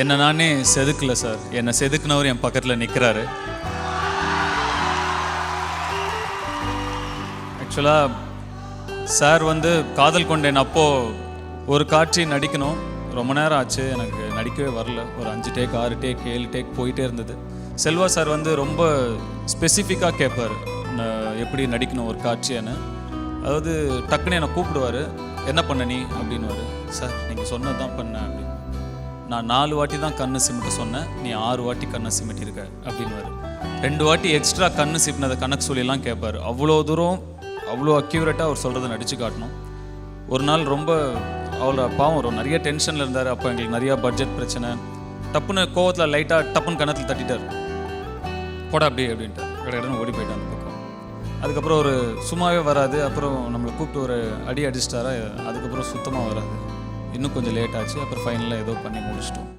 என்ன நானே செதுக்கல சார். என்னை செதுக்குனவர் என் பக்கத்தில் நிற்கிறாரு. ஆக்சுவலாக சார் காதல் கொண்டேன் அப்போது ஒரு காட்சி நடிக்கணும். ரொம்ப நேரம் ஆச்சு, எனக்கு நடிக்கவே வரல. ஒரு 5 டேக் 6 டேக் 7 டேக் போயிட்டே இருந்தது. செல்வா சார் ரொம்ப ஸ்பெசிஃபிக்காக கேட்பார் எப்படி நடிக்கணும் ஒரு காட்சியான்னு. அதாவது டக்குன்னு என்னை கூப்பிடுவார், என்ன பண்ண நீ அப்படின்னுவார். சார் நீங்கள் சொன்னது தான் பண்ணேன் அப்படின்னு. நான் 4 வாட்டி தான் கண்ணு சிமிட்ட சொன்னேன், நீ 6 வாட்டி கண்ணை சிமிட்டிருக்க அப்படின்வார். 2 வாட்டி எக்ஸ்ட்ரா கண்ணு சிமிட்டினதை கணக்கு சொல்லிலாம் கேட்பார். அவ்வளோ தூரம் அவ்வளோ அக்யூரேட்டாக அவர் சொல்கிறத நடித்து காட்டணும். ஒரு நாள் அவ்வளோ பாவம் நிறைய டென்ஷனில் இருந்தார். அப்போ எங்களுக்கு நிறையா பட்ஜெட் பிரச்சனை. டப்புன்னு கோவத்தில் லைட்டாக டப்புன்னு கணத்தில் தட்டிட்டார், போடா அப்படின்ட்டு கடன்னு ஓடி போயிட்டான் அந்த பக்கம். அதுக்கப்புறம் ஒரு சும்மாவே வராது. அப்புறம் நம்மளை கூப்பிட்டு ஒரு அடிச்சிட்டாரா, அதுக்கப்புறம் சுத்தமாக வராது. இன்னும் கொஞ்சம் லேட் ஆச்சு. அப்புறம் ஃபைனலாக ஏதோ பண்ணி முடிச்சிட்டோம்.